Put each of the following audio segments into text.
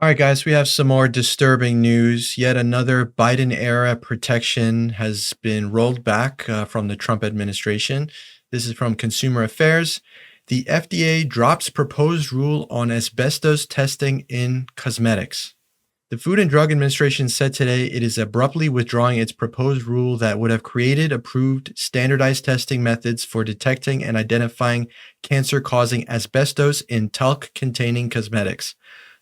All right, guys, we have some more disturbing news. Yet another Biden era protection has been rolled back from the Trump administration. This is from Consumer Affairs. The FDA drops proposed rule on asbestos testing in cosmetics. The Food and Drug Administration said today it is abruptly withdrawing its proposed rule that would have created approved standardized testing methods for detecting and identifying cancer causing asbestos in talc containing cosmetics.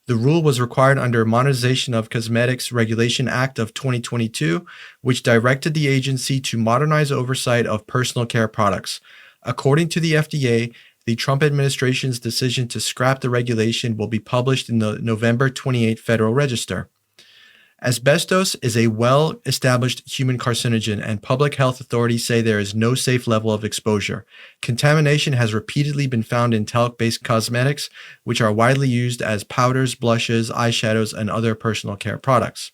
The rule was required under Modernization of Cosmetics Regulation Act of 2022, which directed the agency to modernize oversight of personal care products. According to the FDA, the Trump administration's decision to scrap the regulation will be published in the November 28 Federal Register. Asbestos is a well-established human carcinogen, and public health authorities say there is no safe level of exposure. Contamination has repeatedly been found in talc-based cosmetics, which are widely used as powders, blushes, eyeshadows, and other personal care products.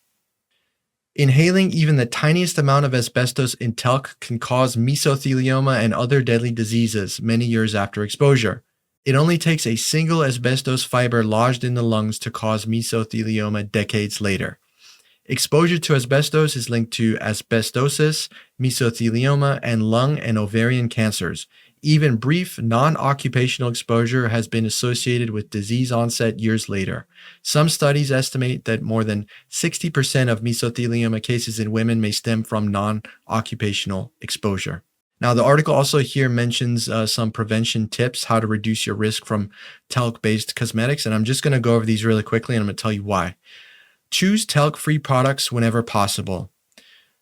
Inhaling even the tiniest amount of asbestos in talc can cause mesothelioma and other deadly diseases many years after exposure. It only takes a single asbestos fiber lodged in the lungs to cause mesothelioma decades later. Exposure to asbestos is linked to asbestosis, mesothelioma, and lung and ovarian cancers. Even brief, non-occupational exposure has been associated with disease onset years later. Some studies estimate that more than 60% of mesothelioma cases in women may stem from non-occupational exposure. Now, the article also here mentions some prevention tips, how to reduce your risk from talc-based cosmetics, and I'm just going to go over these really quickly, and I'm going to tell you why. Choose talc-free products whenever possible.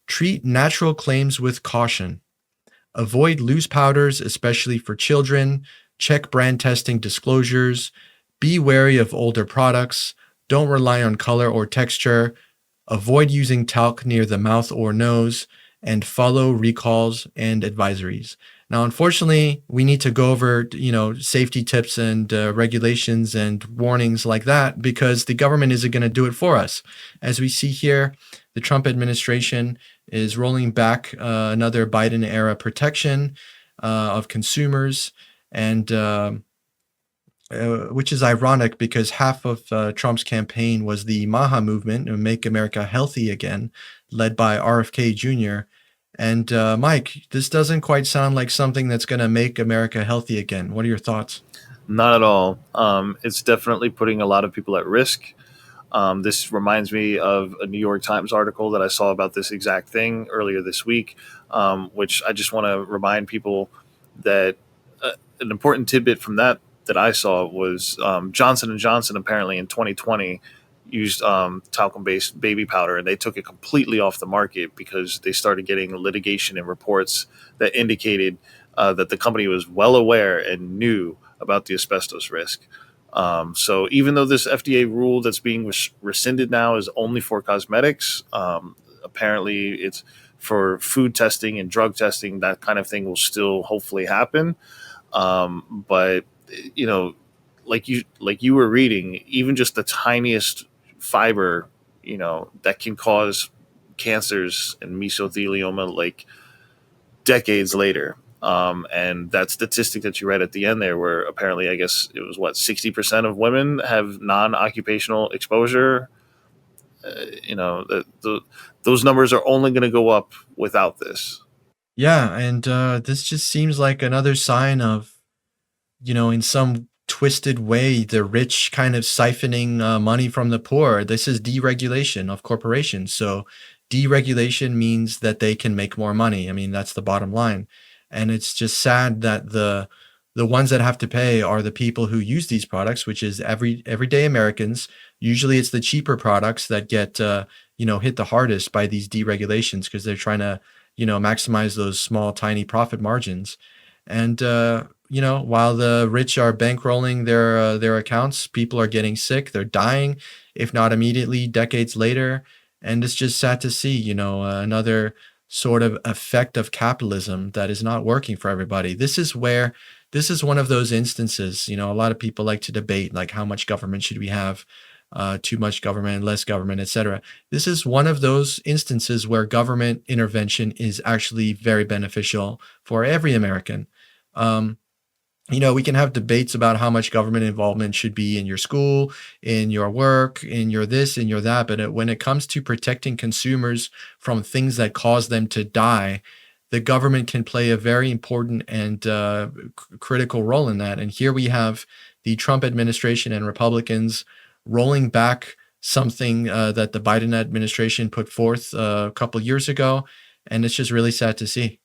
Treat natural claims with caution. Avoid loose powders, especially for children. Check brand testing disclosures. Be wary of older products. Don't rely on color or texture. Avoid using talc near the mouth or nose. And follow recalls and advisories. Now, unfortunately, we need to go over, safety tips and regulations and warnings like that because the government isn't going to do it for us. As we see here, the Trump administration is rolling back another Biden era protection of consumers, and which is ironic because half of Trump's campaign was the MAHA movement, Make America Healthy Again, led by RFK Jr. And Mike, this doesn't quite sound like something that's going to make America healthy again. What are your thoughts? Not at all. It's definitely putting a lot of people at risk. This reminds me of a New York Times article that I saw about this exact thing earlier this week, which I just want to remind people that an important tidbit from that I saw was Johnson & Johnson apparently in 2020 used talcum-based baby powder, and they took it completely off the market because they started getting litigation and reports that indicated that the company was well aware and knew about the asbestos risk. So even though this FDA rule that's being rescinded now is only for cosmetics, apparently it's for food testing and drug testing. That kind of thing will still hopefully happen. But like you were reading, even just the tiniest fiber, that can cause cancers and mesothelioma like decades later. And that statistic that you read at the end there, where apparently, I guess it was 60% of women have non-occupational exposure. Those numbers are only going to go up without this. Yeah, and this just seems like another sign of, in some twisted way, the rich kind of siphoning money from the poor. This is deregulation of corporations. So deregulation means that they can make more money. I mean, that's the bottom line. And it's just sad that the ones that have to pay are the people who use these products, which is everyday Americans. Usually it's the cheaper products that get hit the hardest by these deregulations because they're trying to maximize those small, tiny profit margins. And while the rich are bankrolling their accounts, people are getting sick. They're dying, if not immediately, decades later. And it's just sad to see, another sort of effect of capitalism that is not working for everybody. This is one of those instances. A lot of people like to debate, like, how much government should we have? Too much government, less government, etc. This is one of those instances where government intervention is actually very beneficial for every American. We can have debates about how much government involvement should be in your school, in your work, in your this, in your that. But when it comes to protecting consumers from things that cause them to die, the government can play a very important and critical role in that. And here we have the Trump administration and Republicans rolling back something that the Biden administration put forth a couple years ago. And it's just really sad to see.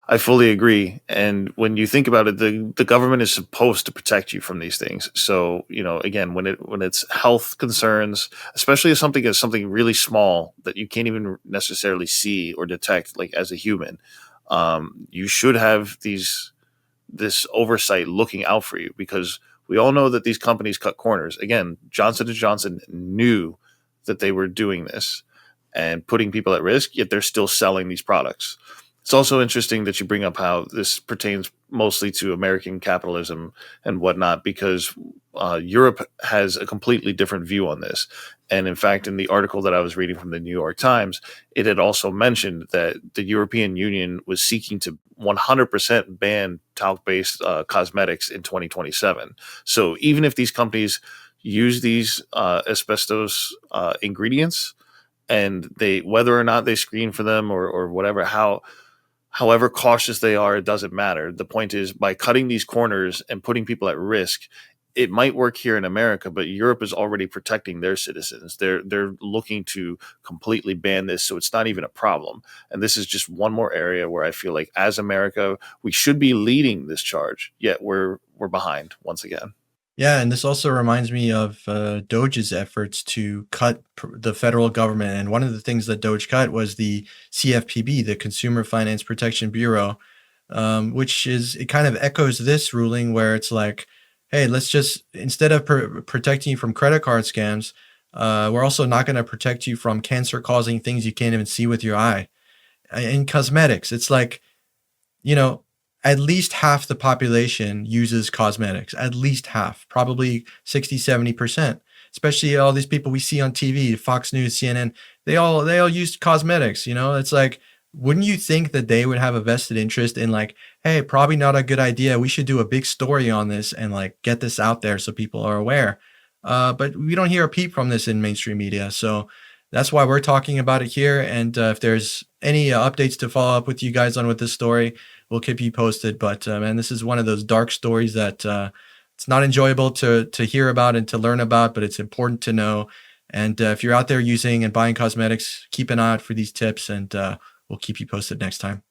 I fully agree. And when you think about it, the government is supposed to protect you from these things. So, again, when it's health concerns, especially if something is something really small that you can't even necessarily see or detect, like as a human, you should have this oversight looking out for you, because we all know that these companies cut corners. Again, Johnson & Johnson knew that they were doing this and putting people at risk, yet they're still selling these products. It's also interesting that you bring up how this pertains mostly to American capitalism and whatnot, because Europe has a completely different view on this. And in fact, in the article that I was reading from the New York Times, it had also mentioned that the European Union was seeking to 100% ban talc-based cosmetics in 2027. So even if these companies use these asbestos ingredients, and they, whether or not they screen for them or whatever, however cautious they are, it doesn't matter. The point is, by cutting these corners and putting people at risk, it might work here in America, but Europe is already protecting their citizens. They're looking to completely ban this, so it's not even a problem. And this is just one more area where I feel like, as America, we should be leading this charge, yet we're behind once again. Yeah, and this also reminds me of Doge's efforts to cut the federal government. And one of the things that Doge cut was the CFPB, the Consumer Finance Protection Bureau, which is, it kind of echoes this ruling where it's like, hey, let's just, instead of protecting you from credit card scams, we're also not going to protect you from cancer causing things you can't even see with your eye. In cosmetics, it's like, you know, at least half the population uses cosmetics, at least half, probably 60, 70%, especially all these people we see on TV, Fox News, CNN, they all use cosmetics, It's like, wouldn't you think that they would have a vested interest in like, hey, probably not a good idea. We should do a big story on this and like get this out there so people are aware. But we don't hear a peep from this in mainstream media. So that's why we're talking about it here. And if there's any updates to follow up with you guys on with this story, we'll keep you posted. But man, this is one of those dark stories that it's not enjoyable to hear about and to learn about, but it's important to know. And if you're out there using and buying cosmetics, keep an eye out for these tips, and we'll keep you posted next time.